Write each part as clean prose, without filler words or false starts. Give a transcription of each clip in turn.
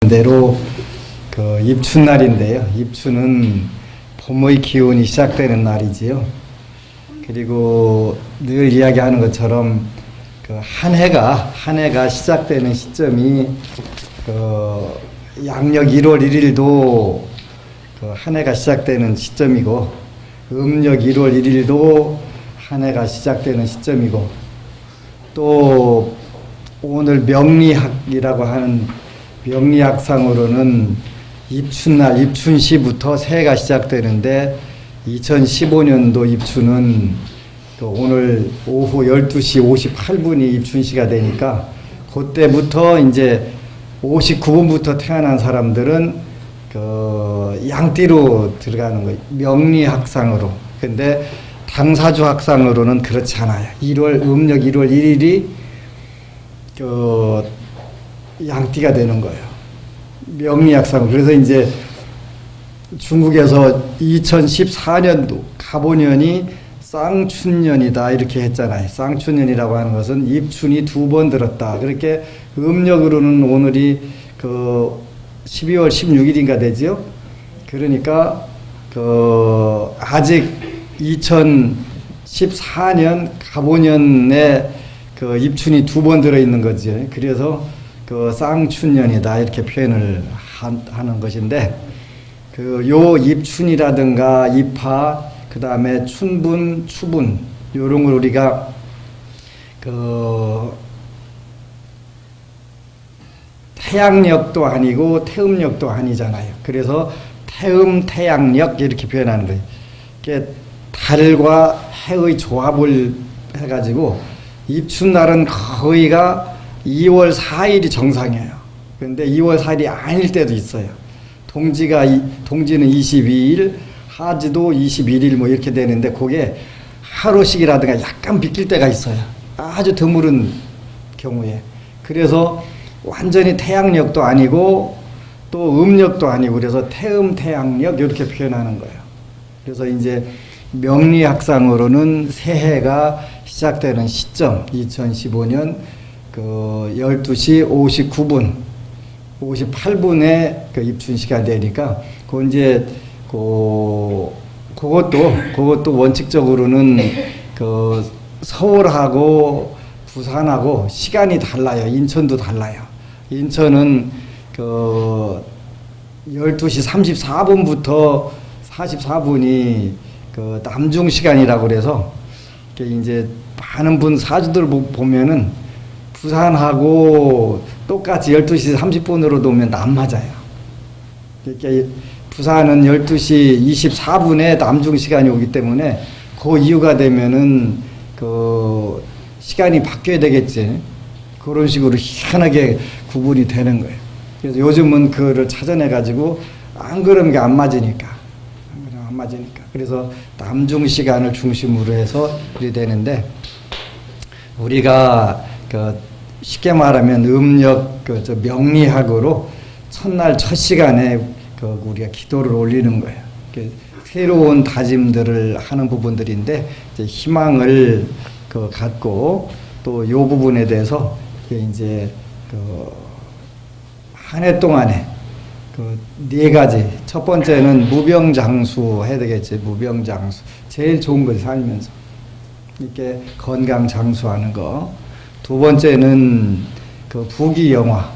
대로 그 입춘날인데요. 입춘은 봄의 기운이 시작되는 날이지요. 그리고 늘 이야기하는 것처럼 그 한 해가 시작되는 시점이 그 양력 1월 1일도 그 한 해가 시작되는 시점이고, 음력 1월 1일도 한 해가 시작되는 시점이고, 또 오늘 명리학이라고 하는 명리학상으로는 입춘날, 입춘시부터 새해가 시작되는데 2015년도 입춘은 또 오늘 오후 12시 58분이 입춘시가 되니까 그때부터 이제 59분부터 태어난 사람들은 그 양띠로 들어가는 거예요. 명리학상으로. 근데 당사주학상으로는 그렇지 않아요. 음력 1월 1일이 그 양띠가 되는 거예요. 명리학상. 그래서 이제 중국에서 2014년도 갑오년이 쌍춘년이다 이렇게 했잖아요. 쌍춘년이라고 하는 것은 입춘이 2번 들었다. 그렇게 음력으로는 오늘이 그 12월 16일인가 되죠. 그러니까 그 아직 2014년 갑오년에 그 입춘이 2번 들어 있는 거죠. 그래서 그 쌍춘년이다 이렇게 표현을 하는 것인데, 그 요 입춘이라든가 입하, 그 다음에 춘분, 추분 요런 걸 우리가 그 태양력도 아니고 태음력도 아니잖아요. 그래서 태음, 태양력 이렇게 표현하는 거예요. 이게 달과 해의 조합을 해가지고 입춘날은 거의가 2월 4일이 정상이에요. 그런데 2월 4일이 아닐 때도 있어요. 동지는 22일, 하지도 21일 뭐 이렇게 되는데 그게 하루씩이라든가 약간 비낄 때가 있어요. 아주 드물은 경우에. 그래서 완전히 태양력도 아니고 또 음력도 아니고 그래서 태음, 태양력 이렇게 표현하는 거예요. 그래서 이제 명리학상으로는 새해가 시작되는 시점 2015년 그 12시 59분 58분에 그 입춘시가 되니까 그 이제 그것도 원칙적으로는 그 서울하고 부산하고 시간이 달라요. 인천도 달라요. 인천은 그 12시 34분부터 44분이 그 남중 시간이라고 그래서 이제 많은 사주들 보면은 부산하고 똑같이 12시 30분으로 놓으면 안 맞아요. 그러니까 부산은 12시 24분에 남중 시간이 오기 때문에 그 이유가 되면은 그 시간이 바뀌어야 되겠지. 그런 식으로 희한하게 구분이 되는 거예요. 그래서 요즘은 그거를 찾아내가지고 안 그러면 안 맞으니까. 그래서 남중 시간을 중심으로 해서 그리 되는데, 우리가 그 쉽게 말하면 음력 명리학으로 첫날 첫 시간에 그 우리가 기도를 올리는 거예요. 새로운 다짐들을 하는 부분들인데 이제 희망을 그 갖고 또 요 부분에 대해서 이제 그 한 해 동안에 그 4가지. 첫 번째는 무병장수 해야 되겠지. 무병장수. 제일 좋은 거지, 살면서. 이렇게 건강장수하는 거. 두 번째는 그 부귀영화.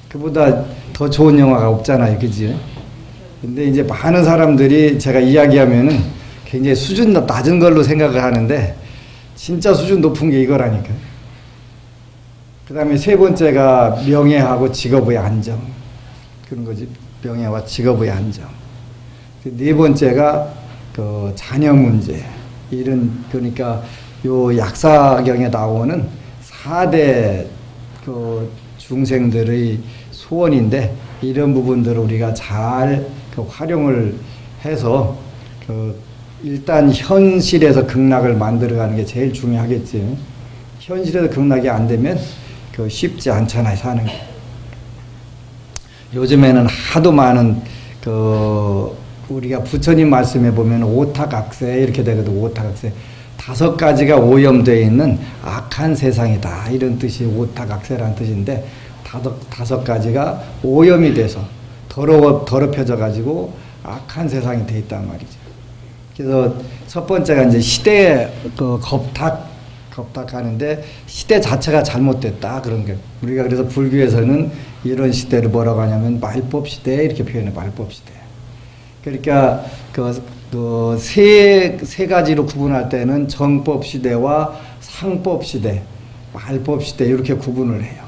그보다 더 좋은 영화가 없잖아요. 그지? 근데 이제 많은 사람들이 제가 이야기하면은 굉장히 수준 낮은 걸로 생각을 하는데 진짜 수준 높은 게 이거라니까. 그 다음에 세 번째가 명예하고 직업의 안정. 그런 거지. 명예와 직업의 안정. 네 번째가 그 자녀 문제. 그러니까 요 약사경에 나오는 4대 그 중생들의 소원인데, 이런 부분들을 우리가 잘 그 활용을 해서 그 일단 현실에서 극락을 만들어가는 게 제일 중요하겠지. 현실에서 극락이 안 되면 그 쉽지 않잖아요, 사는 게. 요즘에는 하도 많은 그 우리가 부처님 말씀에 보면 오타각세 이렇게 되거든. 오타각세 5가지가 오염되어 있는 악한 세상이다, 이런 뜻이 오타각세라는 뜻인데, 다섯 가지가 오염이 돼서 더럽혀져 가지고 악한 세상이 돼 있단 말이죠. 그래서 첫 번째가 이제 시대에 겁탁하는데 시대 자체가 잘못됐다 그런 게 우리가 그래서 불교에서는 이런 시대를 뭐라고 하냐면 말법 시대 이렇게 표현해 말법 시대. 그러니까 세 가지로 구분할 때는 정법 시대와 상법 시대, 말법 시대 이렇게 구분을 해요.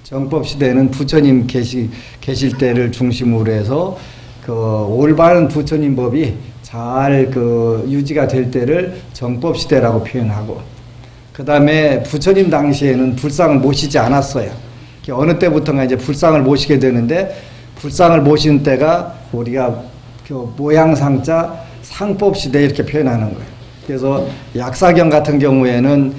정법 시대는 부처님 계실 때를 중심으로 해서 올바른 부처님 법이 잘 유지가 될 때를 정법 시대라고 표현하고, 그 다음에 부처님 당시에는 불상을 모시지 않았어요. 어느 때부터가 이제 불상을 모시게 되는데, 불상을 모시는 때가 우리가 모양상자 상법 시대 이렇게 표현하는 거예요. 그래서 약사경 같은 경우에는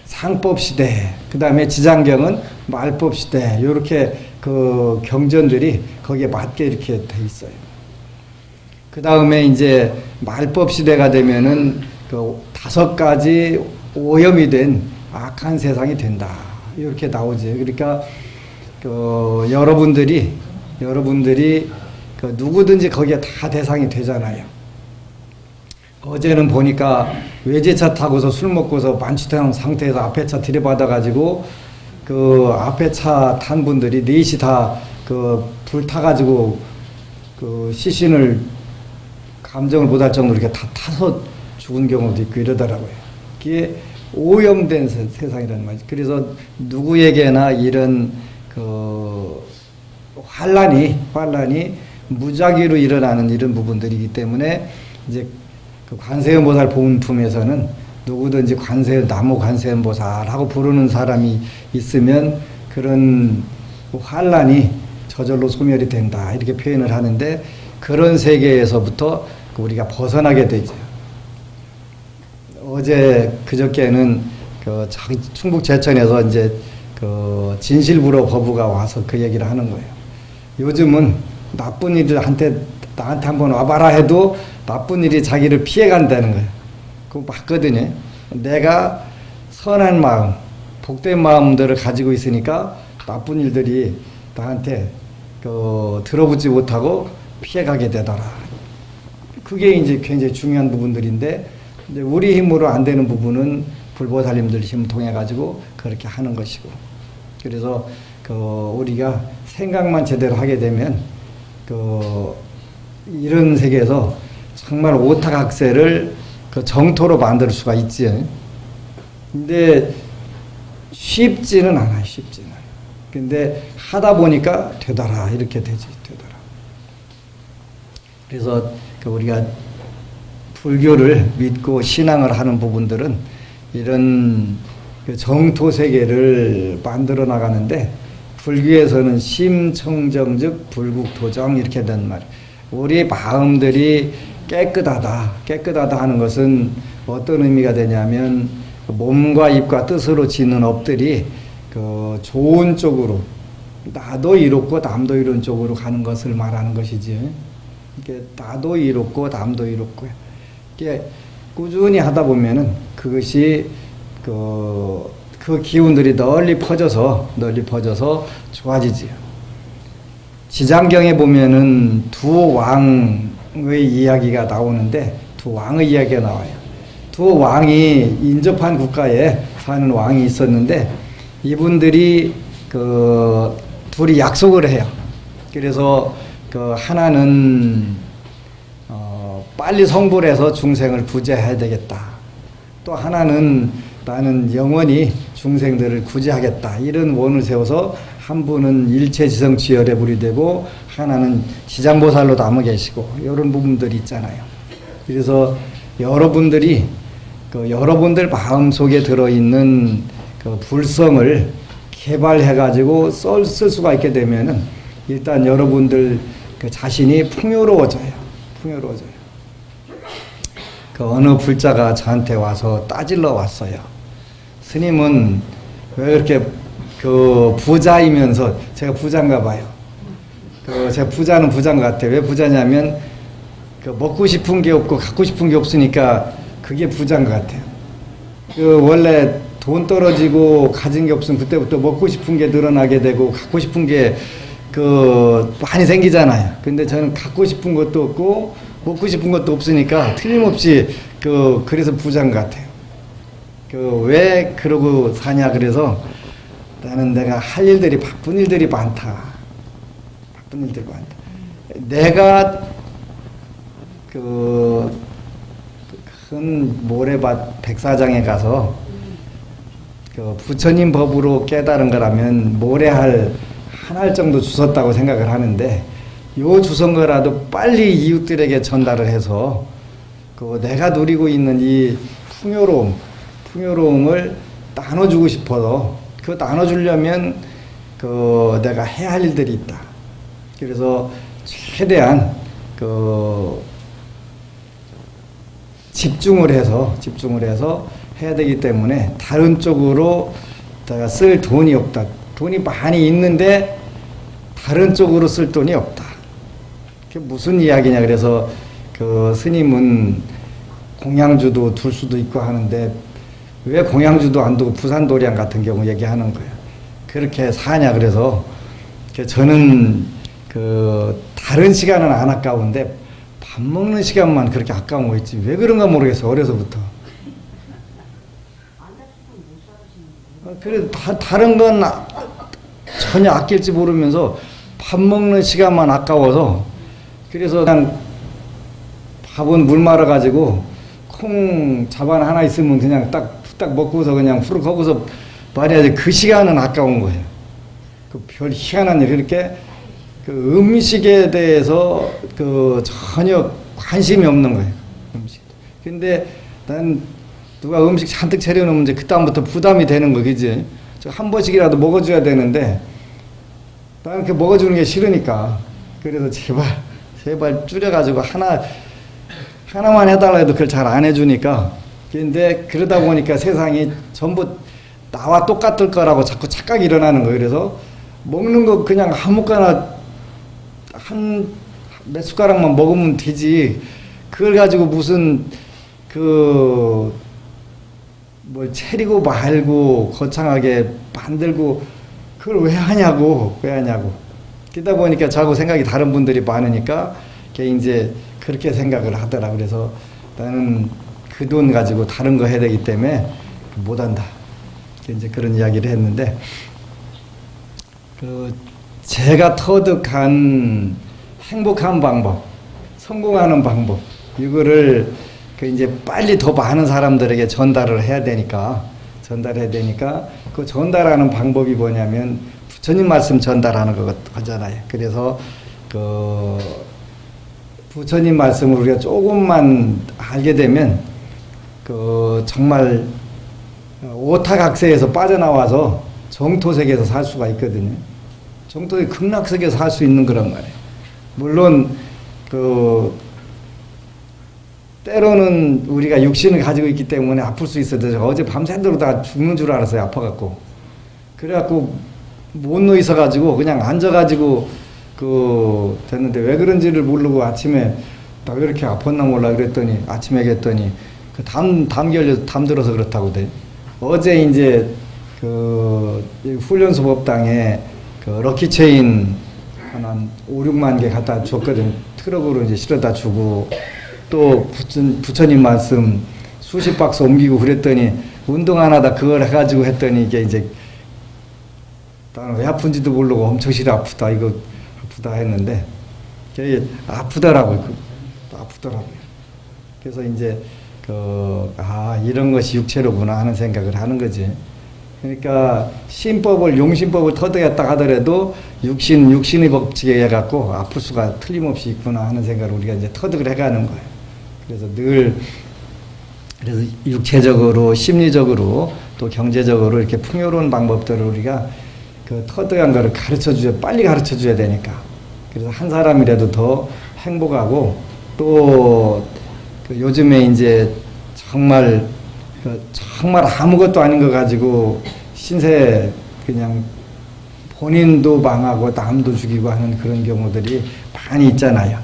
상법 시대, 그 다음에 지장경은 말법 시대, 이렇게 경전들이 거기에 맞게 이렇게 돼 있어요. 그 다음에 이제 말법 시대가 되면은 다섯 가지 오염이 된 악한 세상이 된다. 이렇게 나오죠. 그러니까 여러분들이 누구든지 거기에 다 대상이 되잖아요. 어제는 보니까 외제차 타고서 술 먹고서 만취한 상태에서 앞에 차 들이받아가지고 앞에 차 탄 분들이 넷이 다 불 타가지고 시신을 감정을 못할 정도로 이렇게 다 타서 죽은 경우도 있고 이러더라고요. 그게 오염된 세상이라는 말이죠. 그래서 누구에게나 이런 환란이 무작위로 일어나는 이런 부분들이기 때문에 이제 관세음보살 본품에서는 누구든지 나무 관세음보살하고 부르는 사람이 있으면 그런 환란이 저절로 소멸이 된다 이렇게 표현을 하는데, 그런 세계에서부터 우리가 벗어나게 되죠. 그저께는 충북 제천에서 이제 진실불허 거부가 와서 그 얘기를 하는 거예요. 요즘은 나쁜 일한테 나한테 한번 와봐라 해도 나쁜 일이 자기를 피해간다는 거예요. 그거 맞거든요. 내가 선한 마음, 복된 마음들을 가지고 있으니까 나쁜 일들이 나한테 들어붙지 못하고 피해가게 되더라. 그게 이제 굉장히 중요한 부분들인데, 이제 우리 힘으로 안 되는 부분은 불보살님들 힘 통해 가지고 그렇게 하는 것이고, 그래서 우리가 생각만 제대로 하게 되면 이런 세계에서 정말 오타각세를 정토로 만들 수가 있지요. 근데 쉽지는 않아요. 근데 하다 보니까 되더라 이렇게 되더라. 그래서 우리가 불교를 믿고 신앙을 하는 부분들은 이런 정토 세계를 만들어 나가는데, 불교에서는 심청정즉 불국토정 이렇게 된 말이에요. 우리 마음들이 깨끗하다 하는 것은 어떤 의미가 되냐면, 몸과 입과 뜻으로 짓는 업들이 좋은 쪽으로, 나도 이롭고 남도 이룬 쪽으로 가는 것을 말하는 것이지. 이게 나도 이롭고 남도 이롭고 이게 꾸준히 하다 보면은 그것이 그 기운들이 널리 퍼져서 좋아지지요. 지장경에 보면은 두 왕의 이야기가 나오는데, 두 왕의 이야기가 나와요. 두 왕이 인접한 국가에 사는 왕이 있었는데, 이분들이 둘이 약속을 해요. 그래서 하나는 빨리 성불해서 중생을 구제해야 되겠다. 또 하나는 나는 영원히 중생들을 구제하겠다. 이런 원을 세워서 한 분은 일체지성지열에 불이되고 하나는 지장보살로 남아 계시고 이런 부분들이 있잖아요. 그래서 여러분들이 여러분들 마음속에 들어있는 불성을 개발해가지고 쓸 수가 있게 되면은 일단 여러분들 자신이 풍요로워져요. 어느 불자가 저한테 와서 따질러 왔어요. 스님은 왜 이렇게 부자이면서, 제가 부자인가 봐요. 제가 부자는 부자인 것 같아요. 왜 부자냐면 먹고 싶은 게 없고 갖고 싶은 게 없으니까 그게 부자인 것 같아요. 원래 돈 떨어지고 가진 게 없으면 그때부터 먹고 싶은 게 늘어나게 되고 갖고 싶은 게 많이 생기잖아요. 근데 저는 갖고 싶은 것도 없고 먹고 싶은 것도 없으니까 틀림없이 그래서 부자인 것 같아요. 왜 그러고 사냐 그래서 나는 내가 할 일들이 바쁜 일들이 많다. 바쁜 일들이 많다. 내가 큰 모래밭 백사장에 가서 부처님 법으로 깨달은 거라면 모래알 한 알 정도 주웠다고 생각을 하는데 요 주선 거라도 빨리 이웃들에게 전달을 해서 내가 누리고 있는 이 풍요로움을 나눠주고 싶어서 나눠주려면 내가 해야 할 일들이 있다. 그래서 최대한 집중을 해서 해야 되기 때문에 다른 쪽으로 내가 쓸 돈이 없다. 돈이 많이 있는데 다른 쪽으로 쓸 돈이 없다. 그게 무슨 이야기냐 그래서 스님은 공양주도 둘 수도 있고 하는데 왜 공양주도 안 두고 부산도량 같은 경우 얘기하는 거예요. 그렇게 사냐 그래서 저는 다른 시간은 안 아까운데 밥 먹는 시간만 그렇게 아까운 거 있지 왜 그런가 모르겠어. 어려서부터. 그래 다른 건 전혀 아낄지 모르면서 밥 먹는 시간만 아까워서 그래서 그냥 밥은 물 말아 가지고 콩 자반 하나 있으면 그냥 딱 먹고서 그냥 후루룩 하고서 말해야지 그 시간은 아까운 거예요. 별 희한한 일 이렇게 음식에 대해서 전혀 관심이 없는 거예요. 음식. 근데 난 누가 음식 잔뜩 차려놓으면 이제 그다음부터 부담이 되는 거, 그지? 한 번씩이라도 먹어줘야 되는데 나는 그 먹어주는 게 싫으니까 그래서 제발 줄여가지고 하나만 해달라 해도 그걸 잘 안 해주니까 근데 그러다 보니까 세상이 전부 나와 똑같을 거라고 자꾸 착각이 일어나는 거예요. 그래서 먹는 거 그냥 아무거나 몇 숟가락만 먹으면 되지 그걸 가지고 무슨 뭘 차리고 말고 거창하게 만들고 그걸 왜 하냐고 그러다 보니까 자꾸 생각이 다른 분들이 많으니까 이제 그렇게 생각을 하더라. 그래서 나는 그 돈 가지고 다른 거 해야 되기 때문에 못한다. 이제 그런 이야기를 했는데 제가 터득한 행복한 방법, 성공하는 방법 이거를 이제 빨리 더 많은 사람들에게 전달해야 되니까 그 전달하는 방법이 뭐냐면 부처님 말씀 전달하는 거잖아요. 그래서 부처님 말씀을 우리가 조금만 알게 되면 정말 오타각세에서 빠져나와서 정토세계에서 살 수가 있거든요. 정토의 극락세계에서 살 수 있는 그런 말이에요. 물론 때로는 우리가 육신을 가지고 있기 때문에 아플 수 있어도 어제 밤새도록 다 죽는 줄 알았어요. 아파갖고. 그래갖고 못 누워 있어가지고 그냥 앉아가지고 됐는데 왜 그런지를 모르고 아침에 나 왜 이렇게 아팠나 몰라 그랬더니 아침에 얘기했더니 담 결려서 담 들어서 그렇다고 돼. 어제 이제 훈련소 법당에 럭키체인 한 5, 6만 개 갖다 줬거든. 트럭으로 이제 실어다 주고 또 부처님 말씀 수십 박스 옮기고 그랬더니 운동 안 하다 그걸 해가지고 했더니 이게 이제 나는 왜 아픈지도 모르고 엄청 싫어 아프다 이거 아프다 했는데 아프더라고요. 그래서 이제 이런 것이 육체로구나 하는 생각을 하는 거지. 그러니까 용신법을 터득했다 하더라도 육신의 법칙에 해갖고 아플 수가 틀림없이 있구나 하는 생각을 우리가 이제 터득을 해가는 거예요. 그래서 그래서 육체적으로, 심리적으로, 또 경제적으로 이렇게 풍요로운 방법들을 우리가 터득한 거를 빨리 가르쳐 줘야 되니까. 그래서 한 사람이라도 더 행복하고, 또 요즘에 이제 정말 아무것도 아닌 거 가지고 신세 그냥 본인도 망하고 남도 죽이고 하는 그런 경우들이 많이 있잖아요.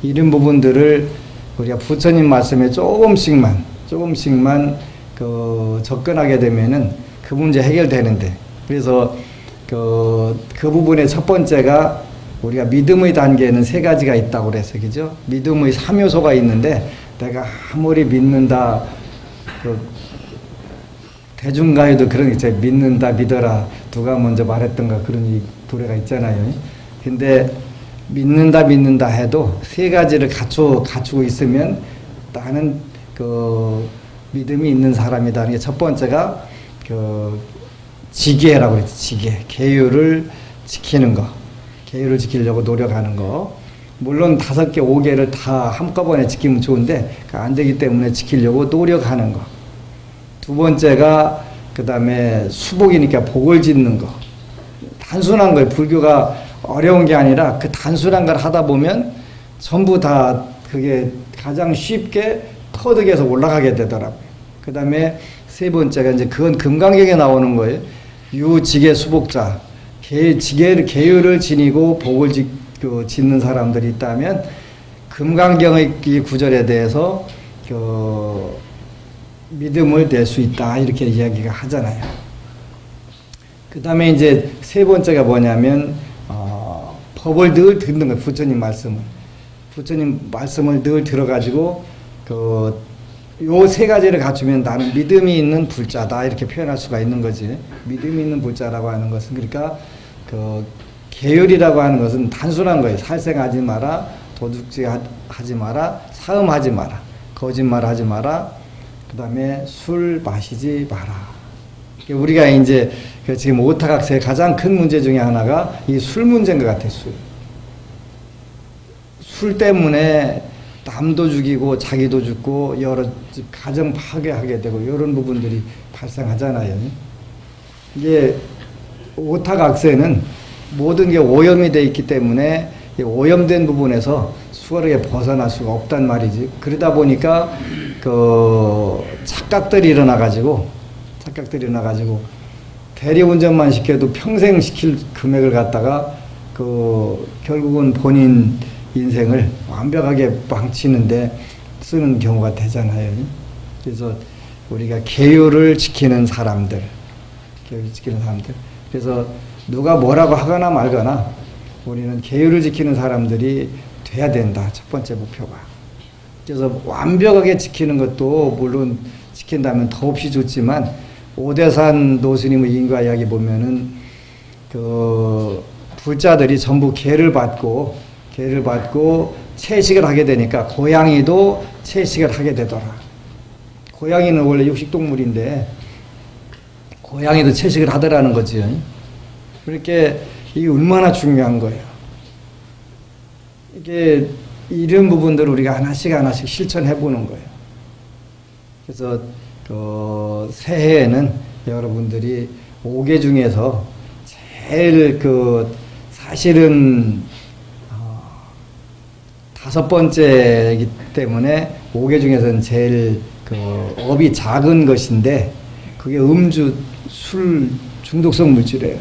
이런 부분들을 우리가 부처님 말씀에 조금씩만 접근하게 되면은 그 문제 해결되는데. 그래서 그 부분의 첫 번째가 우리가 믿음의 단계에는 세 가지가 있다고 그래서 그죠? 믿음의 3요소가 있는데 내가 아무리 믿는다 대중가요도 그런 게 있잖아요. 믿는다 믿어라 누가 먼저 말했던가 그런 이 노래가 있잖아요. 근데 믿는다 해도 세 가지를 갖추고 있으면 나는 믿음이 있는 사람이다. 첫 번째가 지계라고 그랬지. 지계. 계율을 지키는 거. 계율을 지키려고 노력하는 거. 물론 5개, 5개를 다 한꺼번에 지키면 좋은데 안 되기 때문에 지키려고 노력하는 거. 두 번째가 그 다음에 수복이니까 복을 짓는 거. 단순한 거예요. 불교가 어려운 게 아니라 그 단순한 걸 하다 보면 전부 다 그게 가장 쉽게 터득해서 올라가게 되더라고요. 그 다음에 세 번째가 이제 그건 금강경에 나오는 거예요. 유지계 수복자. 계율을 지니고 복을 짓는 사람들이 있다면 금강경의 이 구절에 대해서 믿음을 낼 수 있다 이렇게 이야기가 하잖아요. 그 다음에 이제 세 번째가 뭐냐면 법을 늘 듣는 거예요. 부처님 말씀을 늘 들어가지고 요 세 가지를 갖추면 나는 믿음이 있는 불자다 이렇게 표현할 수가 있는 거지. 믿음이 있는 불자라고 하는 것은 그러니까 계율이라고 하는 것은 단순한 거예요. 살생하지 마라, 도둑질하지 마라, 사음하지 마라, 거짓말하지 마라, 그 다음에 술 마시지 마라. 우리가 이제 지금 오타각세의 가장 큰 문제 중에 하나가 이 술 문제인 것 같아요. 술 때문에 남도 죽이고 자기도 죽고 여러 가정 파괴하게 되고 이런 부분들이 발생하잖아요. 이게 오타각세는 모든 게 오염이 되어 있기 때문에 오염된 부분에서 수월하게 벗어날 수가 없단 말이지. 그러다 보니까 착각들이 일어나가지고 대리운전만 시켜도 평생 시킬 금액을 갖다가 결국은 본인 인생을 완벽하게 망치는데 쓰는 경우가 되잖아요. 그래서 우리가 계율을 지키는 사람들. 그래서 누가 뭐라고 하거나 말거나 우리는 계율을 지키는 사람들이 돼야 된다. 첫 번째 목표가. 그래서 완벽하게 지키는 것도 물론 지킨다면 더없이 좋지만 오대산 노스님의 인과 이야기 보면은 불자들이 전부 계를 받고 채식을 하게 되니까 고양이도 채식을 하게 되더라. 고양이는 원래 육식동물인데 고양이도 채식을 하더라는 거지. 그렇게 이게 얼마나 중요한 거예요. 이게 이런 부분들을 우리가 하나씩 실천해 보는 거예요. 그래서 새해에는 여러분들이 5개 중에서 제일 사실은 5번째이기 때문에 5개 중에서는 제일 업이 작은 것인데 그게 음주, 술 중독성 물질이에요.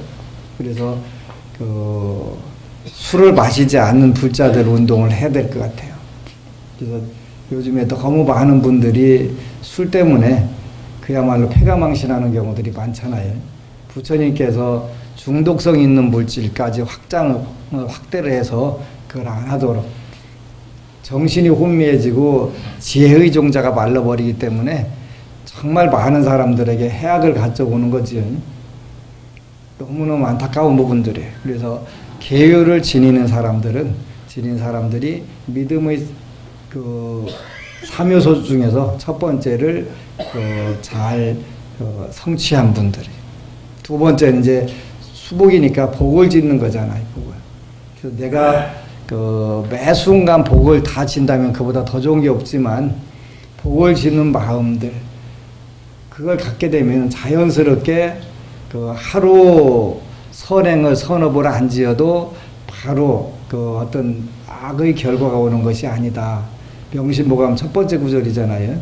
그래서 술을 마시지 않는 불자들 운동을 해야 될 것 같아요. 그래서 요즘에 너무 많은 분들이 술 때문에 그야말로 폐가망신하는 경우들이 많잖아요. 부처님께서 중독성 있는 물질까지 확대를 해서 그걸 안 하도록 정신이 혼미해지고 지혜의 종자가 말라버리기 때문에 정말 많은 사람들에게 해악을 가져오는 거지요. 너무너무 안타까운 부분들이에요. 그래서 계율을 지니는 사람들이 믿음의 3요소 중에서 첫 번째를 잘 성취한 분들이. 두 번째는 이제 수복이니까 복을 짓는 거잖아요. 복을. 그래서 내가 매 순간 복을 다 진다면 그보다 더 좋은 게 없지만 복을 짓는 마음들 그걸 갖게 되면 자연스럽게 하루 선행을 선업을 안 지어도 바로 어떤 악의 결과가 오는 것이 아니다. 명심보감 첫 번째 구절이잖아요.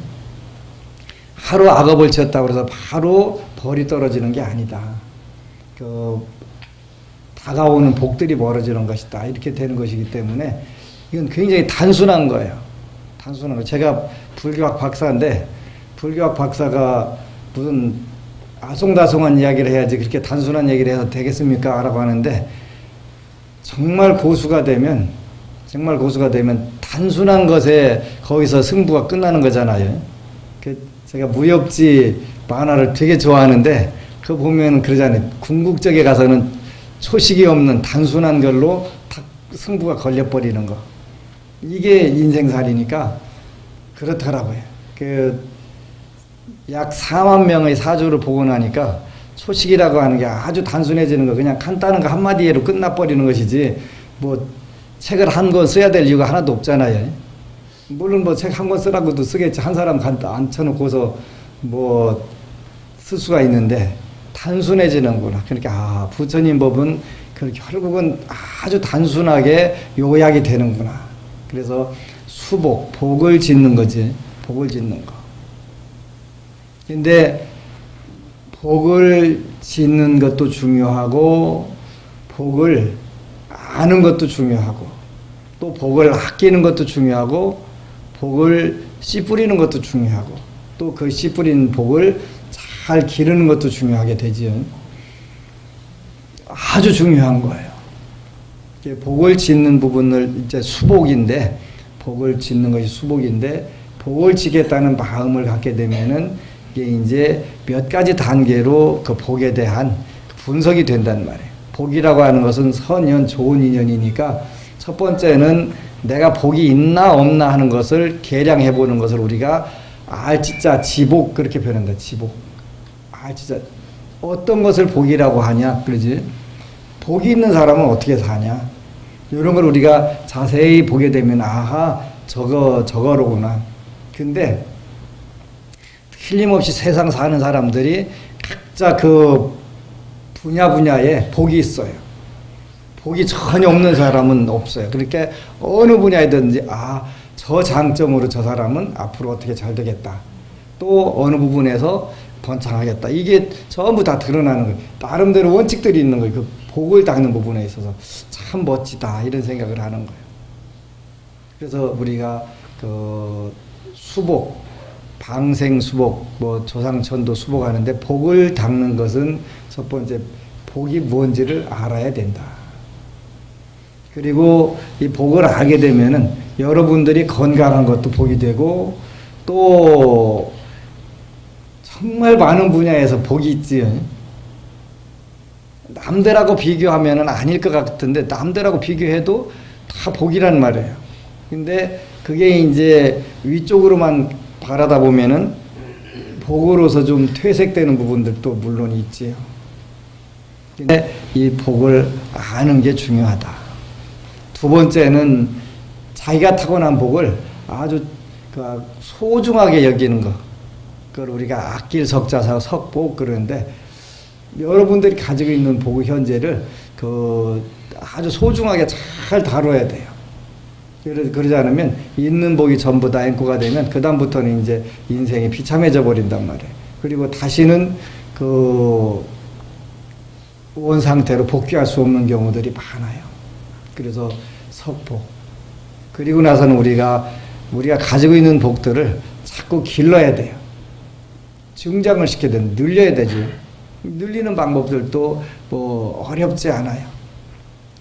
하루 악업을 지었다고 해서 바로 벌이 떨어지는 게 아니다. 다가오는 복들이 멀어지는 것이다. 이렇게 되는 것이기 때문에 이건 굉장히 단순한 거예요. 제가 불교학 박사인데 불교학 박사가 무슨 아송다송한 이야기를 해야지 그렇게 단순한 얘기를 해서 되겠습니까? 라고 하는데 정말 고수가 되면 단순한 것에 거기서 승부가 끝나는 거잖아요. 제가 무협지 만화를 되게 좋아하는데 그거 보면 그러잖아요. 궁극적에 가서는 초식이 없는 단순한 걸로 다 승부가 걸려버리는 거. 이게 인생살이니까 그렇더라고요. 약 4만 명의 사주를 보고 나니까 초식이라고 하는 게 아주 단순해지는 거, 그냥 간단한 거 한마디로 끝나버리는 것이지, 뭐, 책을 한 권 써야 될 이유가 하나도 없잖아요. 물론 뭐 책 한 권 쓰라고도 쓰겠지. 한 사람 앉혀놓고서 뭐, 쓸 수가 있는데, 단순해지는구나. 그러니까, 부처님 법은 결국은 아주 단순하게 요약이 되는구나. 그래서 수복, 복을 짓는 거지. 복을 짓는 거. 근데 복을 짓는 것도 중요하고 복을 아는 것도 중요하고 또 복을 아끼는 것도 중요하고 복을 씨 뿌리는 것도 중요하고 또 그 씨 뿌린 복을 잘 기르는 것도 중요하게 되지요. 아주 중요한 거예요. 복을 짓는 부분을 이제 수복인데 복을 짓는 것이 수복인데 복을 지겠다는 마음을 갖게 되면은 이게 이제 몇 가지 단계로 그 복에 대한 분석이 된단 말이에요. 복이라고 하는 것은 선연, 좋은 인연이니까 첫 번째는 내가 복이 있나 없나 하는 것을 계량해 보는 것을 우리가 알지자 지복 그렇게 표현한다. 지복. 알지자 어떤 것을 복이라고 하냐 그러지. 복이 있는 사람은 어떻게 사냐. 이런 걸 우리가 자세히 보게 되면 아하 저거로구나. 근데 틀림없이 세상 사는 사람들이 각자 그 분야에 복이 있어요. 복이 전혀 없는 사람은 없어요. 그러니까 어느 분야이든지 저 장점으로 저 사람은 앞으로 어떻게 잘 되겠다. 또 어느 부분에서 번창하겠다. 이게 전부 다 드러나는 거예요. 나름대로 원칙들이 있는 거예요. 그 복을 닦는 부분에 있어서 참 멋지다 이런 생각을 하는 거예요. 그래서 우리가 그 수복 방생수복, 뭐 조상천도 수복하는데 복을 닦는 것은 첫 번째 복이 뭔지를 알아야 된다. 그리고 이 복을 알게 되면은 여러분들이 건강한 것도 복이 되고 또 정말 많은 분야에서 복이 있지요. 남들하고 비교하면은 아닐 것 같은데 남들하고 비교해도 다 복이란 말이에요. 근데 그게 이제 위쪽으로만 바라다 보면은 복으로서 좀 퇴색되는 부분들도 물론 있지요. 근데 이 복을 아는 게 중요하다. 두 번째는 자기가 타고난 복을 아주 소중하게 여기는 것. 그걸 우리가 악길 석자사 석복 그러는데 여러분들이 가지고 있는 복 현재를 아주 소중하게 잘 다뤄야 돼요. 그러지 않으면 있는 복이 전부 다 앵꼬가 되면 그다음부터는 이제 인생이 비참해져 버린단 말이에요. 그리고 다시는 그 원 상태로 복귀할 수 없는 경우들이 많아요. 그래서 석복. 그리고 나서는 우리가 가지고 있는 복들을 자꾸 길러야 돼요. 증장을 시켜야 되는, 늘려야 되죠. 늘리는 방법들도 뭐 어렵지 않아요.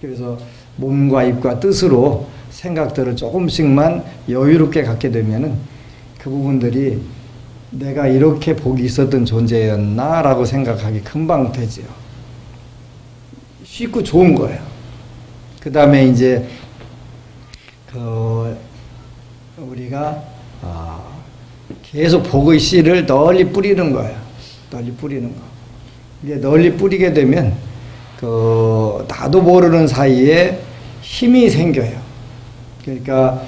그래서 몸과 입과 뜻으로 생각들을 조금씩만 여유롭게 갖게 되면은 그 부분들이 내가 이렇게 복이 있었던 존재였나 라고 생각하기 금방 되지요. 쉽고 좋은 거예요. 그 다음에 이제 우리가 계속 복의 씨를 널리 뿌리는 거예요. 널리 뿌리는 거. 이게 널리 뿌리게 되면 나도 모르는 사이에 힘이 생겨요. 그러니까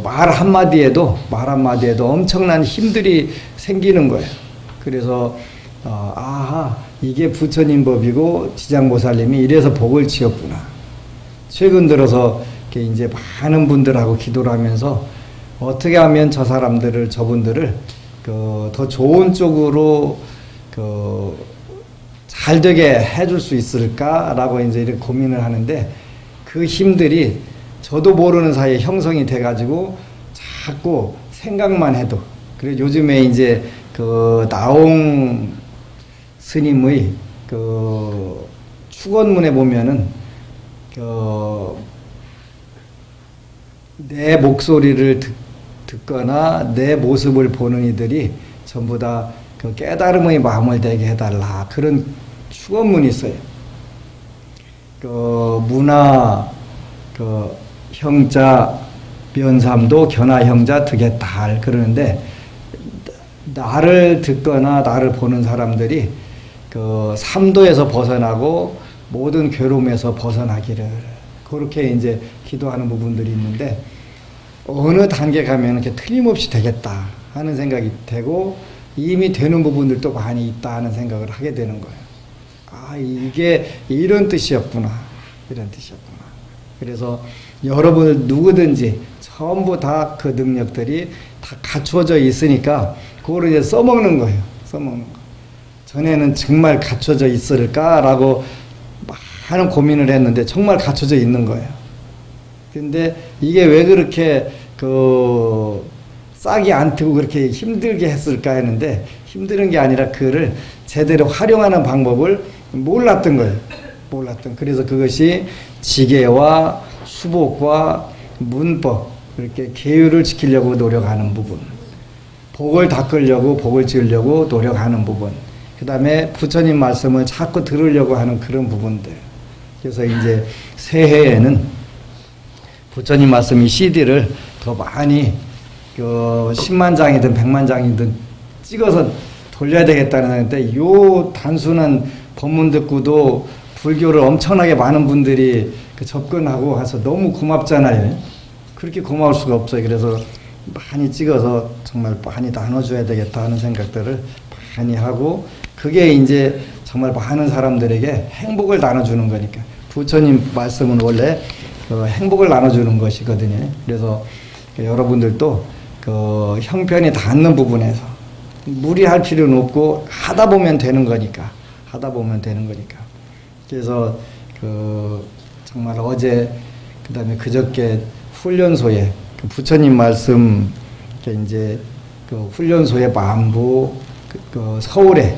말 한마디에도 엄청난 힘들이 생기는 거예요. 그래서 이게 부처님 법이고 지장보살님이 이래서 복을 지었구나. 최근 들어서 이제 많은 분들하고 기도를 하면서 어떻게 하면 저분들을 더 좋은 쪽으로 잘 되게 해줄 수 있을까라고 이제 이렇게 고민을 하는데 그 힘들이 저도 모르는 사이에 형성이 돼가지고 자꾸 생각만 해도 그래 요즘에 이제 나홍 스님의 그 축원문에 보면은 내 목소리를 듣거나 내 모습을 보는 이들이 전부 다 그 깨달음의 마음을 되게 해달라, 그런 축원문이 있어요. 그 문화 그 형자 면삼도 견하 형자 득했다 그러는데, 나를 듣거나 나를 보는 사람들이 그 삼도에서 벗어나고 모든 괴로움에서 벗어나기를, 그렇게 이제 기도하는 부분들이 있는데, 어느 단계 가면 이렇게 틀림없이 되겠다 하는 생각이 되고, 이미 되는 부분들도 많이 있다 하는 생각을 하게 되는 거예요. 아, 이게 이런 뜻이었구나, 이런 뜻이었구나. 그래서 여러분들 누구든지 전부 다 그 능력들이 다 갖춰져 있으니까 그거를 이제 써먹는 거예요. 써먹는 거. 전에는 정말 갖춰져 있을까라고 많은 고민을 했는데 정말 갖춰져 있는 거예요. 근데 이게 왜 그렇게 싹이 안 트고 그렇게 힘들게 했을까 했는데, 힘든 게 아니라 그를 제대로 활용하는 방법을 몰랐던 거예요. 그래서 그것이 지계와 수복과 문법, 이렇게 계율을 지키려고 노력하는 부분, 복을 닦으려고, 복을 지으려고 노력하는 부분, 그 다음에 부처님 말씀을 자꾸 들으려고 하는 그런 부분들. 그래서 이제 새해에는 부처님 말씀이 CD를 더 많이 10만 장이든 100만 장이든 찍어서 돌려야 되겠다는 생각인데, 요 단순한 법문 듣고도 불교를 엄청나게 많은 분들이 접근하고 해서 너무 고맙잖아요. 그렇게 고마울 수가 없어요. 그래서 많이 찍어서 정말 많이 나눠줘야 되겠다 하는 생각들을 많이 하고, 그게 이제 정말 많은 사람들에게 행복을 나눠주는 거니까. 부처님 말씀은 원래 행복을 나눠주는 것이거든요. 그래서 여러분들도 그 형편이 닿는 부분에서 무리할 필요는 없고 하다 보면 되는 거니까. 그래서 정말 어제, 그다음에 그저께 훈련소에 부처님 말씀 이제 훈련소의 만부, 서울에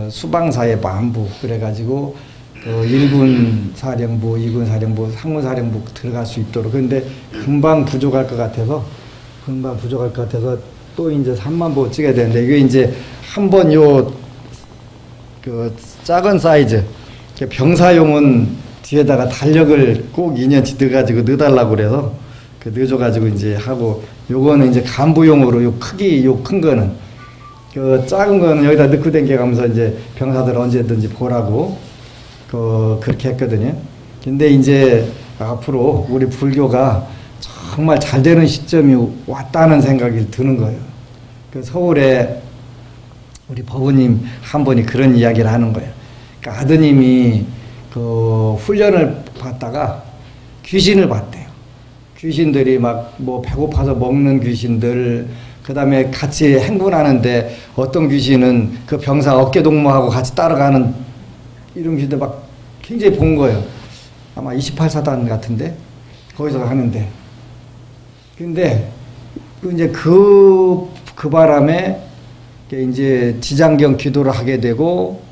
수방사의 만부, 그래가지고 1군 사령부, 2군 사령부, 3군 사령부 들어갈 수 있도록. 그런데 금방 부족할 것 같아서 또 이제 3만 부 찍어야 되는데, 이게 이제 한번 작은 사이즈 병사용은 뒤에다가 달력을 꼭 2년치 넣어가지고 넣어달라고 그래서 넣어줘가지고 이제 하고, 요거는 이제 간부용으로 요 크기, 요 큰 거는 작은 거는 여기다 넣고 댕겨가면서 이제 병사들 언제든지 보라고 그렇게 했거든요. 근데 이제 앞으로 우리 불교가 정말 잘 되는 시점이 왔다는 생각이 드는 거예요. 서울에 우리 법우님 한 분이 그런 이야기를 하는 거예요. 그러니까 아드님이 훈련을 받다가 귀신을 봤대요. 귀신들이 막 배고파서 먹는 귀신들, 그 다음에 같이 행군하는데 어떤 귀신은 그 병사 어깨 동무하고 같이 따라가는 이런 귀신들 막 굉장히 본 거예요. 아마 28사단 같은데 거기서 하는데. 근데 이제 그 바람에 이제 지장경 기도를 하게 되고,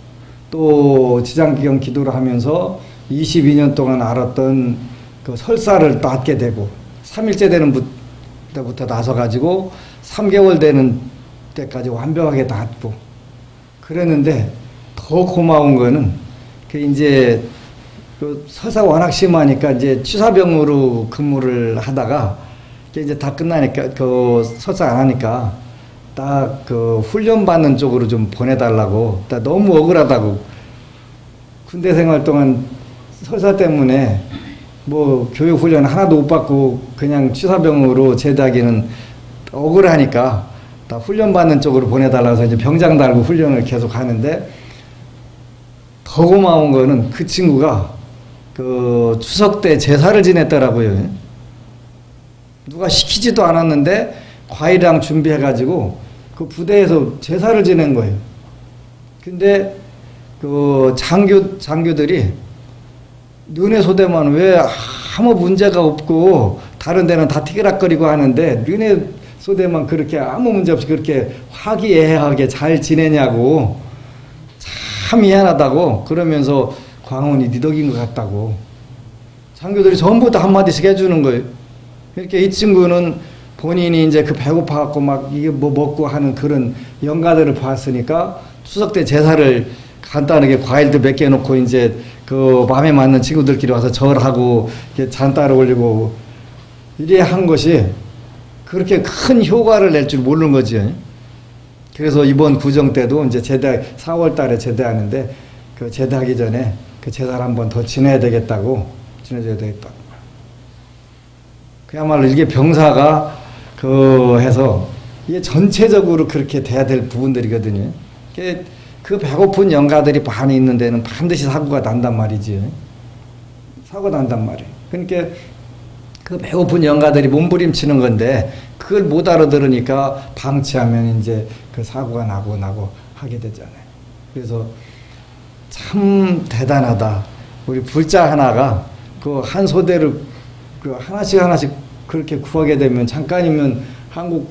또 지장경 기도를 하면서 22년 동안 알았던 그 설사를 낫게 되고, 3일째 되는 때부터 나서가지고 3개월 되는 때까지 완벽하게 낫고 그랬는데, 더 고마운 거는 이제 설사가 워낙 심하니까 이제 취사병으로 근무를 하다가 이제 다 끝나니까 설사 안 하니까 딱 훈련 받는 쪽으로 좀 보내달라고. 딱 너무 억울하다고. 군대 생활 동안 설사 때문에 교육 훈련 하나도 못 받고 그냥 취사병으로 제대하기는 억울하니까 다 훈련 받는 쪽으로 보내달라고 해서 이제 병장 달고 훈련을 계속 하는데, 더 고마운 거는 그 친구가 추석 때 제사를 지냈더라고요. 누가 시키지도 않았는데 과일이랑 준비해가지고 그 부대에서 제사를 지낸 거예요. 근데 장교들이 너네 소대만 왜 아무 문제가 없고 다른 데는 다 티그락거리고 하는데 너네 소대만 그렇게 아무 문제 없이 그렇게 화기애애하게 잘 지내냐고 참 참 미안하다고 그러면서 광운이 네 덕인 것 같다고 장교들이 전부 다 한마디씩 해주는 거예요. 이렇게 이 친구는 본인이 이제 그 배고파갖고 막 이게 뭐 먹고 하는 그런 영가들을 봤으니까 추석 때 제사를 간단하게 과일도 몇 개 놓고 이제 그 마음에 맞는 친구들끼리 와서 절하고 이렇게 잔따를 올리고 이래 한 것이 그렇게 큰 효과를 낼 줄 모르는 거지. 그래서 이번 구정 때도 이제 제대 4월 달에 제대하는데 그 제대하기 전에 그 제사를 한 번 더 지내야 되겠다고 지내줘야 되겠다. 그야말로 이게 병사가 그 해서 이게 전체적으로 그렇게 돼야 될 부분들이거든요. 그 배고픈 영가들이 많이 있는 데는 반드시 사고가 난단 말이지. 사고 난단 말이에요. 그러니까 그 배고픈 영가들이 몸부림치는 건데 그걸 못 알아들으니까 방치하면 이제 그 사고가 나고 하게 되잖아요. 그래서 참 대단하다. 우리 불자 하나가 그 한 소대를 그 하나씩 그렇게 구하게 되면 잠깐이면 한국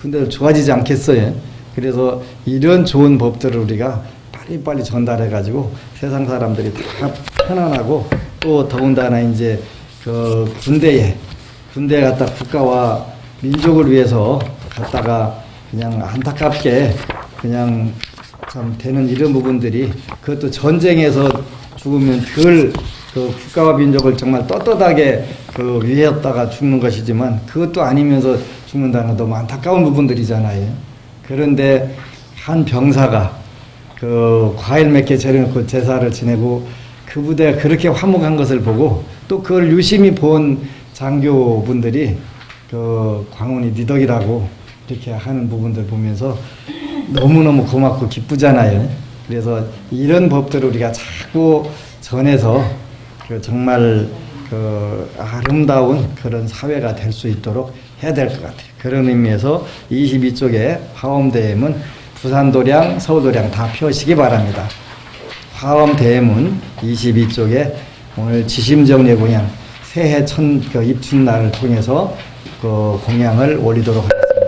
군대를 좋아지지 않겠어요. 그래서 이런 좋은 법들을 우리가 빨리빨리 전달해가지고 세상 사람들이 다 편안하고 또 더군다나 이제 그 군대에 갖다 국가와 민족을 위해서 갖다가 그냥 안타깝게 그냥 참 되는 이런 부분들이 그것도 전쟁에서 죽으면 그 국가와 민족을 정말 떳떳하게 그 위했다가 죽는 것이지만 그것도 아니면서 죽는다는 건 너무 안타까운 부분들이잖아요. 그런데 한 병사가 그 과일 몇 개 차려놓고 제사를 지내고 그 부대가 그렇게 화목한 것을 보고 또 그걸 유심히 본 장교분들이 그 광운이 네 덕이라고 이렇게 하는 부분들 보면서 너무너무 고맙고 기쁘잖아요. 그래서 이런 법들을 우리가 자꾸 전해서 그 정말 그 아름다운 그런 사회가 될 수 있도록 해야 될 것 같아요. 그런 의미에서 22쪽에 화엄대엠은 부산도량, 서울도량 다 펴시기 바랍니다. 화엄대엠은 22쪽에 오늘 지심정례 공양 새해 그 입춘날을 통해서 그 공양을 올리도록 하겠습니다.